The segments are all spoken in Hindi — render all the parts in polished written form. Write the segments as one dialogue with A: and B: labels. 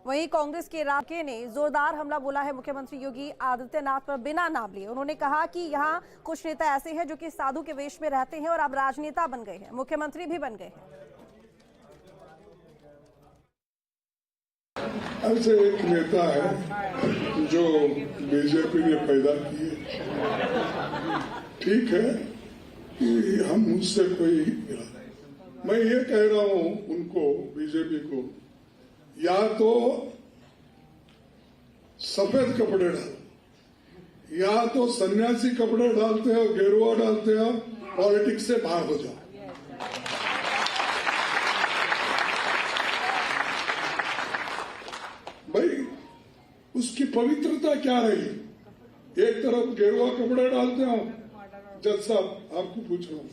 A: वहीं कांग्रेस के राके ने जोरदार हमला बोला है मुख्यमंत्री योगी आदित्यनाथ पर बिना नाम लिए। उन्होंने कहा कि यहां कुछ नेता ऐसे हैं जो कि साधु के वेश में रहते हैं और अब राजनेता बन गए हैं, मुख्यमंत्री भी बन गए हैं।
B: ऐसे एक नेता है जो बीजेपी ने पैदा किए। ठीक है कि हम उससे कोई मिला, मैं ये कह रहा हूं उनको, बीजेपी को, या तो सफेद कपड़े डालो या तो सन्यासी कपड़े डालते हो, गेरुआ डालते हो, पॉलिटिक्स से बाहर हो जाओ। भाई उसकी पवित्रता क्या रही? एक तरफ गेरुआ कपड़े डालते हो, जज साहब आपको पूछ रहा हूं,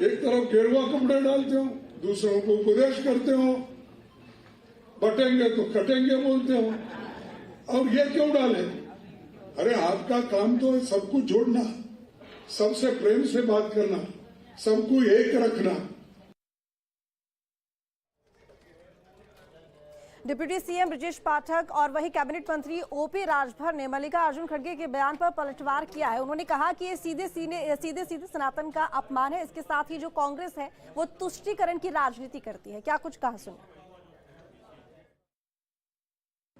B: एक तरफ गेरुआ कपड़े डालते हो, दूसरों को उपदेश करते हो, बटेंगे तो कटेंगे बोलते हो, और ये क्यों डाले? अरे आपका काम तो सबको जोड़ना, सबसे प्रेम से बात करना, सबको एक रखना।
A: डिप्टी सीएम ब्रजेश पाठक और वही कैबिनेट मंत्री ओपी राजभर ने मल्लिकार्जुन खड़गे के बयान पर पलटवार किया है। उन्होंने कहा कि ये सीधे सीधे सनातन का अपमान है। इसके साथ ही जो कांग्रेस है वो तुष्टीकरण की राजनीति करती है। क्या कुछ कहा सुनिए।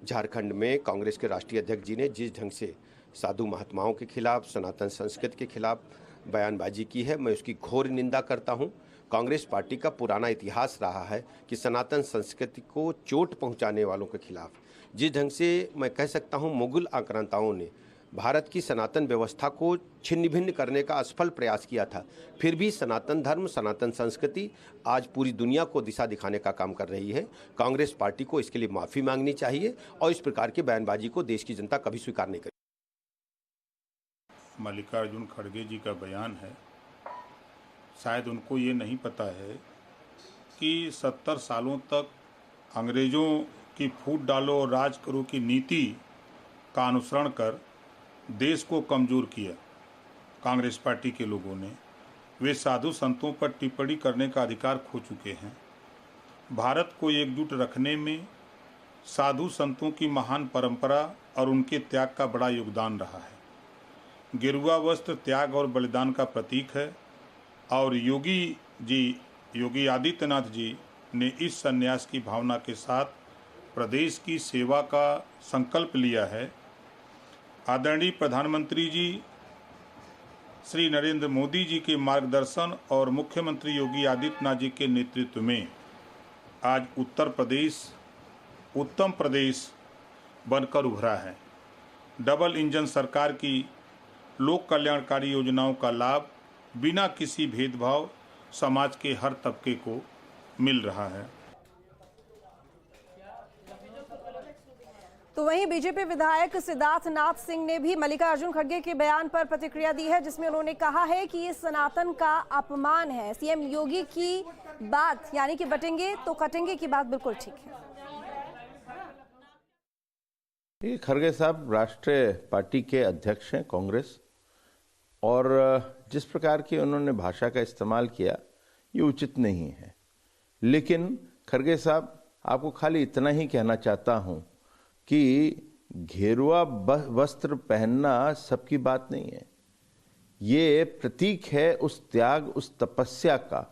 C: झारखंड में कांग्रेस के राष्ट्रीय अध्यक्ष जी ने जिस ढंग से साधु महात्माओं के खिलाफ, सनातन संस्कृति के खिलाफ बयानबाजी की है, मैं उसकी घोर निंदा करता हूं। कांग्रेस पार्टी का पुराना इतिहास रहा है कि सनातन संस्कृति को चोट पहुंचाने वालों के खिलाफ, जिस ढंग से मैं कह सकता हूं मुगल आक्रांताओं ने भारत की सनातन व्यवस्था को छिन्न भिन्न करने का असफल प्रयास किया था, फिर भी सनातन धर्म, सनातन संस्कृति आज पूरी दुनिया को दिशा दिखाने का काम कर रही है। कांग्रेस पार्टी को इसके लिए माफ़ी मांगनी चाहिए और इस प्रकार की बयानबाजी को देश की जनता कभी स्वीकार नहीं करेगी।
D: मल्लिकार्जुन खड़गे जी का बयान है, शायद उनको ये नहीं पता है कि 70 सालों तक अंग्रेज़ों की फूट डालो और राज करो की नीति का अनुसरण कर देश को कमज़ोर किया कांग्रेस पार्टी के लोगों ने। वे साधु संतों पर टिप्पणी करने का अधिकार खो चुके हैं। भारत को एकजुट रखने में साधु संतों की महान परंपरा और उनके त्याग का बड़ा योगदान रहा है। गेरुआ वस्त्र त्याग और बलिदान का प्रतीक है और योगी आदित्यनाथ जी ने इस संन्यास की भावना के साथ प्रदेश की सेवा का संकल्प लिया है। आदरणीय प्रधानमंत्री जी श्री नरेंद्र मोदी जी के मार्गदर्शन और मुख्यमंत्री योगी आदित्यनाथ जी के नेतृत्व में आज उत्तर प्रदेश उत्तम प्रदेश बनकर उभरा है। डबल इंजन सरकार की लोक कल्याणकारी योजनाओं का लाभ बिना किसी भेदभाव समाज के हर तबके को मिल रहा है।
A: तो वहीं बीजेपी विधायक सिद्धार्थ नाथ सिंह ने भी मल्लिकार्जुन खड़गे के बयान पर प्रतिक्रिया दी है, जिसमें उन्होंने कहा है कि ये सनातन का अपमान है। सीएम योगी की बात यानी कि बटेंगे तो कटेंगे की बात बिल्कुल ठीक है।
E: ये खड़गे साहब राष्ट्रीय पार्टी के अध्यक्ष हैं कांग्रेस, और जिस प्रकार की उन्होंने भाषा का इस्तेमाल किया ये उचित नहीं है। लेकिन खड़गे साहब, आपको खाली इतना ही कहना चाहता हूं कि घेरुआ वस्त्र पहनना सबकी बात नहीं है। ये प्रतीक है उस त्याग, उस तपस्या का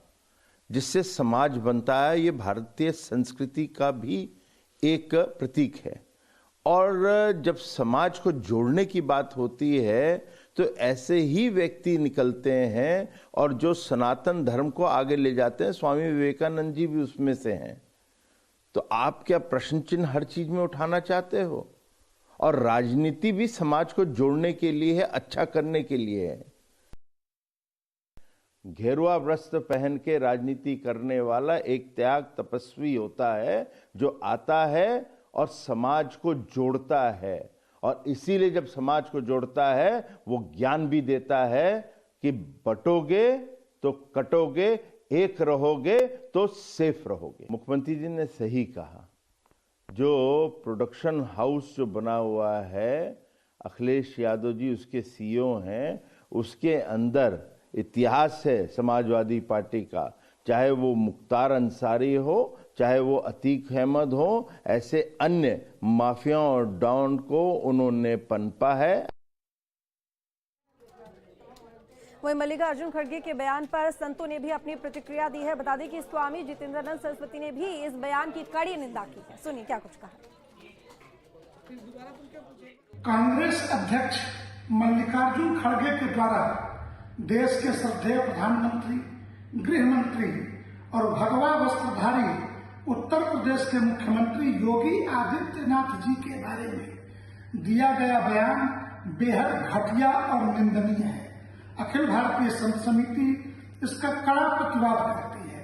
E: जिससे समाज बनता है। ये भारतीय संस्कृति का भी एक प्रतीक है। और जब समाज को जोड़ने की बात होती है तो ऐसे ही व्यक्ति निकलते हैं और जो सनातन धर्म को आगे ले जाते हैं। स्वामी विवेकानंद जी भी उसमें से हैं। तो आप क्या प्रश्न चिन्ह हर चीज में उठाना चाहते हो? और राजनीति भी समाज को जोड़ने के लिए है, अच्छा करने के लिए है। घेरुआ वस्त्र पहन के राजनीति करने वाला एक त्याग तपस्वी होता है जो आता है और समाज को जोड़ता है। और इसीलिए जब समाज को जोड़ता है वो ज्ञान भी देता है कि बटोगे तो कटोगे, एक रहोगे तो सेफ रहोगे। मुख्यमंत्री जी ने सही कहा, जो प्रोडक्शन हाउस जो बना हुआ है, अखिलेश यादव जी उसके सीईओ हैं, उसके अंदर इतिहास है समाजवादी पार्टी का, चाहे वो मुख्तार अंसारी हो, चाहे वो अतीक अहमद हो, ऐसे अन्य माफिया और डॉन को उन्होंने पनपा है।
A: वहीं मल्लिकार्जुन खड़गे के बयान पर संतों ने भी अपनी प्रतिक्रिया दी है। बता दें कि स्वामी जितेंद्रानंद सरस्वती ने भी इस बयान की कड़ी निंदा की है। सुनिए क्या कुछ कहा।
F: कांग्रेस अध्यक्ष मल्लिकार्जुन खड़गे के द्वारा देश के श्रद्धेय प्रधानमंत्री, गृह मंत्री और भगवा वस्त्रधारी उत्तर प्रदेश के मुख्यमंत्री योगी आदित्यनाथ जी के बारे में दिया गया बयान बेहद घटिया और निंदनीय है। अखिल भारतीय संत समिति इसका कड़ा प्रतिवाद करती है।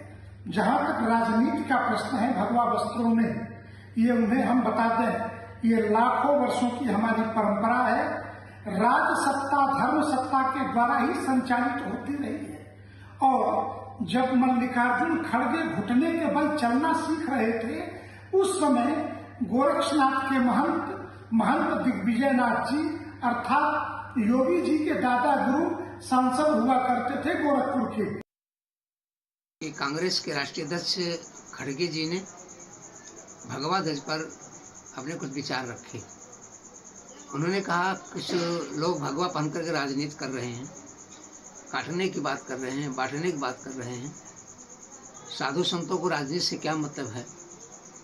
F: जहां तक राजनीति का प्रश्न है भगवा वस्त्रों में, ये उन्हें हम बता दें, ये लाखों वर्षों की हमारी परंपरा है। राज सत्ता धर्म सत्ता के द्वारा ही संचालित होती रही है। और जब मल्लिकार्जुन खड़गे घुटने के बल चलना सीख रहे थे, उस समय गोरक्षनाथ के महंत दिग्विजयनाथ जी अर्थात योगी जी के दादा गुरु सांसद हुआ करते थे गोरखपुर के।
G: कांग्रेस के राष्ट्रीय अध्यक्ष खड़गे जी ने भगवा ध्वज पर अपने कुछ विचार रखे। उन्होंने कहा कुछ लोग भगवा पहन करके राजनीति कर रहे हैं, काटने की बात कर रहे हैं, बांटने की बात कर रहे हैं। साधु संतों को राजनीति से क्या मतलब है,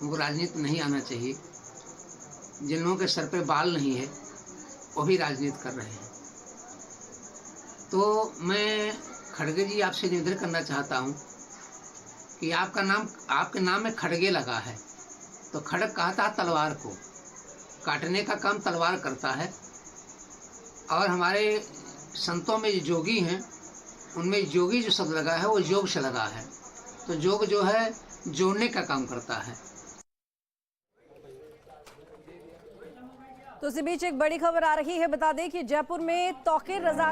G: उनको राजनीति नहीं आना चाहिए। जिन लोगों के सर पे बाल नहीं है वो भी राजनीति कर रहे हैं। तो मैं खड़गे जी आपसे निवेदन करना चाहता हूँ कि आपके नाम में खड़गे लगा है, तो खड़ग कहता है तलवार को, काटने का काम तलवार करता है। और हमारे संतों में जो जोगी हैं उनमें जोगी जो शब्द लगा है वो योग से लगा है, तो योग जो है जोड़ने का काम करता है।
A: तो इसी बीच एक बड़ी खबर आ रही है। बता दें कि जयपुर में तौकीर रजा